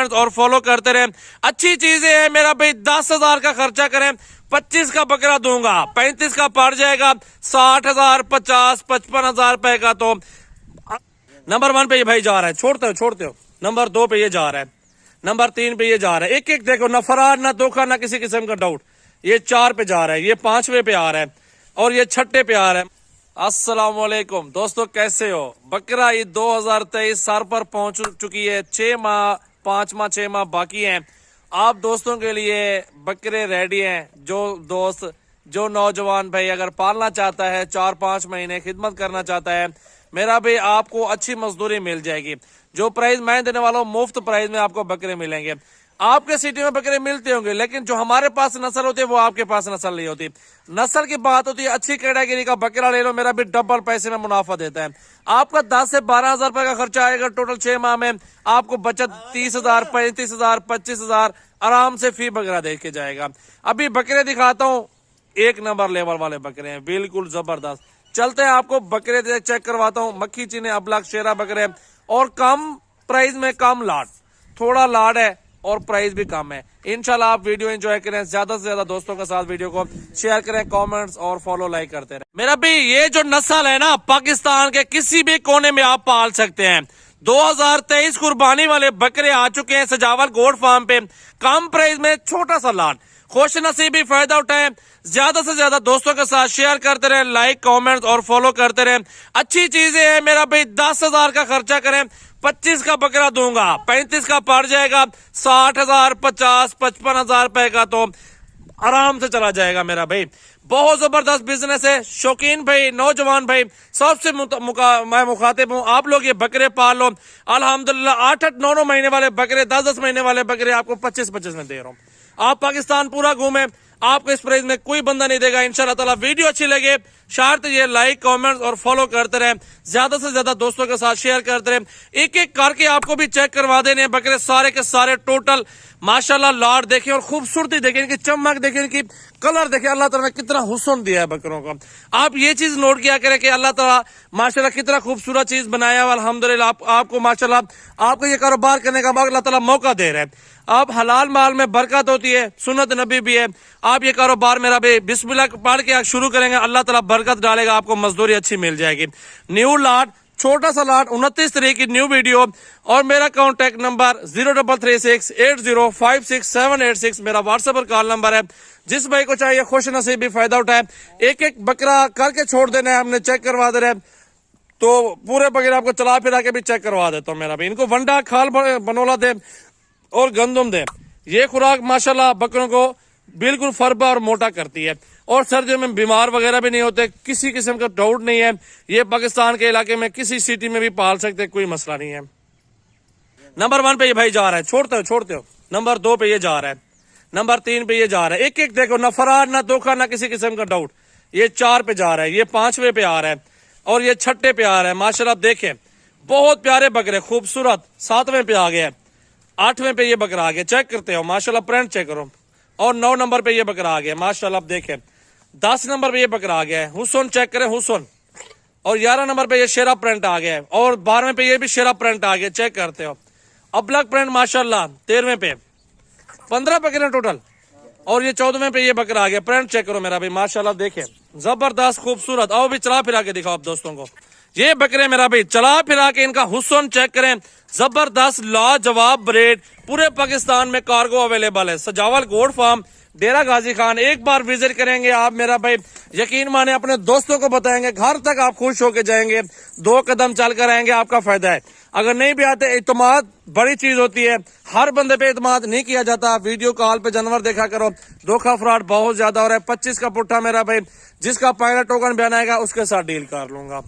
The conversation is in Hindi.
कमेंट्स और फॉलो करते रहे। अच्छी चीजें है मेरा भाई, 10,000 का खर्चा करें, 25 का बकरा दूंगा, 35 का पड़ जाएगा 60,000, 50, 55,000 रुपए का। तो नंबर 1 पे ये भाई जा रहा है, छोड़ते हो। नंबर 2 पे ये जा रहा है, नंबर 3 पे ये जा रहा है। एक एक देखो, ना फरार ना धोखा ना किसी किस्म का डाउट। ये 4 पे जा रहा है, ये 5वें पे आ रहा है और ये 6ठे पे आ रहा है। अस्सलाम वालेकुम दोस्तों, कैसे हो? बकरा ईद 2023 सर पर पहुंच चुकी है। 6 माह 5 माह 6 माह बाकी हैं। आप दोस्तों के लिए बकरे रेडी हैं। जो दोस्त, जो नौजवान भाई अगर पालना चाहता है, 4-5 महीने खिदमत करना चाहता है, मेरा भाई आपको अच्छी मजदूरी मिल जाएगी। जो प्राइस मैं देने वाला हूँ, मुफ्त प्राइस में आपको बकरे मिलेंगे। आपके सिटी में बकरे मिलते होंगे, लेकिन जो हमारे पास नस्ल होती है वो आपके पास नस्ल नहीं होती। नस्ल की बात होती है, अच्छी कैटेगरी का बकरा ले लो, मेरा भी डबल पैसे में मुनाफा देता है। आपका 10 से 12,000 रुपए का खर्चा आएगा टोटल 6 माह में। आपको बचत 30,000, 35,000, 25,000 आराम से फी बकरा दे के जाएगा। अभी बकरे दिखाता हूँ, 1 नंबर लेवल वाले बकरे हैं, बिल्कुल जबरदस्त। चलते हैं, आपको बकरे चेक करवाता हूँ। मक्खी चीने अबलग शेरा बकरे और कम प्राइस में कम लाड, थोड़ा लाड है और प्राइस भी कम है। इंशाल्लाह आप वीडियो एंजॉय करें, ज्यादा से ज्यादा दोस्तों के साथ वीडियो को शेयर करें, कमेंट्स और फॉलो लाइक करते रहे। मेरा भी ये जो नस्ल है ना, पाकिस्तान के किसी भी कोने में आप पाल सकते हैं। 2023 कुर्बानी वाले बकरे आ चुके हैं सजावल गोट फार्म पे, कम प्राइस में छोटा सा लाड। खुश नसीबी फायदा उठाएं, ज्यादा से ज्यादा दोस्तों के साथ शेयर करते रहे, लाइक कमेंट्स और फॉलो करते रहे। अच्छी चीजें है मेरा भाई, 10,000 का खर्चा करें, 25 का बकरा दूंगा, 35 का पड़ जाएगा 60,000, 50, 55,000 रुपए का। तो आराम से चला जाएगा मेरा भाई। बहुत जबरदस्त बिजनेस है। शौकीन भाई, नौजवान भाई, सबसे मैं मुखातिब हूँ। आप लोग ये बकरे पाल लो, अल्हम्दुलिल्लाह। 8-8, 9-9 महीने वाले बकरे, 10-10 महीने वाले बकरे आपको 25-25 में दे रहा हूँ। आप पाकिस्तान पूरा घूमे, आपको इस प्राइस में कोई बंदा नहीं देगा इंशाल्लाह ताला। वीडियो अच्छी लगे शर्त ये लाइक कमेंट्स और फॉलो करते रहे, ज्यादा से ज्यादा दोस्तों के साथ शेयर करते रहे। एक एक करके आपको भी चेक करवा देने बकरे सारे के सारे टोटल। माशाल्लाह लाड देखें और खूबसूरती देखें, इनकी चमक देखें, इनकी कलर देखें। अल्लाह ताला ने कितना हुस्न दिया है बकरों को। आप ये चीज नोट किया करें कि अल्लाह ताला माशाल्लाह कितना खूबसूरत चीज बनाया है। अल्हम्दुलिल्लाह आपको माशाल्लाह आपको ये कारोबार करने का अल्लाह ताला मौका दे रहा है। आप हलाल माल में बरकत होती है, सुन्नत नबी भी है। आप ये कारोबार मेरा भी बिस्मिल्लाह पढ़ के आप शुरू करेंगे, अल्लाह ताला बरकत डालेगा, आपको मजदूरी अच्छी मिल जाएगी। न्यू लाट, छोटा सा लाट, 29 तारीख की न्यू वीडियो। और मेरा कॉन्टेक्ट नंबर 03368056-786 मेरा व्हाट्सएप पर कॉल नंबर है। जिस भाई को चाहिए खुश नसीबी फायदा उठाए। एक एक बकरा करके छोड़ देना है, हमने चेक करवा दे रहे, तो पूरे बकरे आपको चला फिरा के भी चेक करवा देता हूँ मेरा भी। इनको वंडा खाल बनोला दे और गंदम दे। ये खुराक माशाल्लाह बकरों को बिल्कुल फरबा और मोटा करती है और सर्दियों में बीमार वगैरह भी नहीं होते, किसी किस्म का डाउट नहीं है। ये पाकिस्तान के इलाके में किसी सिटी में भी पाल सकते, कोई मसला नहीं है। नंबर 1 पे ये भाई जा रहा है, छोड़ते हो। नंबर 2 पे ये जा रहा है, नंबर 3 पे ये जा रहा है। एक एक देखो, ना फरार ना धोखा ना किसी किस्म का डाउट। ये 4 पे जा रहा है, ये 5वें पे आ रहा है और ये 6ठे पे आ रहा है। माशाल्लाह देखें, बहुत प्यारे बकरे, खूबसूरत। 7वें पे आ गया, 8वें पे ये बकरा आ गया, चेक करते हो माशाल्लाह, प्रिंट चेक करो। और 9 नंबर पे ये बकरा आ गया माशाल्लाह, आप देखें। 10 नंबर पे ये बकरा आ गया है, हुसन चेक करें, हुसन। और 11 नंबर पे ये शेरा प्रिंट आ गया है और 12वें पे ये भी शेरा प्रिंट आ गया, चेक करते हो। अबलग प्रिंट माशाल्लाह 13वें पे 15 बकरे टोटल और ये 14वें पे ये बकरा आ गया, प्रिंट चेक करो मेरा भाई माशाल्लाह देखें, जबरदस्त खूबसूरत। आओ भी चला फिरा के दिखाओ आप दोस्तों को। ये बकरे मेरा भाई चला फिरा के इनका हुस्न चेक करें, जबरदस्त लाजवाब ब्रेड। पूरे पाकिस्तान में कार्गो अवेलेबल है। सजावल गोट फार्म, डेरा गाजी खान। एक बार विजिट करेंगे आप मेरा भाई, यकीन माने अपने दोस्तों को बताएंगे, घर तक आप खुश होके जाएंगे। 2 कदम चल कर आएंगे, आपका फायदा है। अगर नहीं भी आते, इत्मीनान बड़ी चीज होती है, हर बंदे पे इत्मीनान नहीं किया जाता। वीडियो कॉल पे जानवर देखा करो, धोखा फ्रॉड बहुत ज्यादा हो रहा है। 25 का पुट्ठा मेरा भाई, जिसका पहला टोकन बयान आएगा उसके साथ डील कर लूंगा।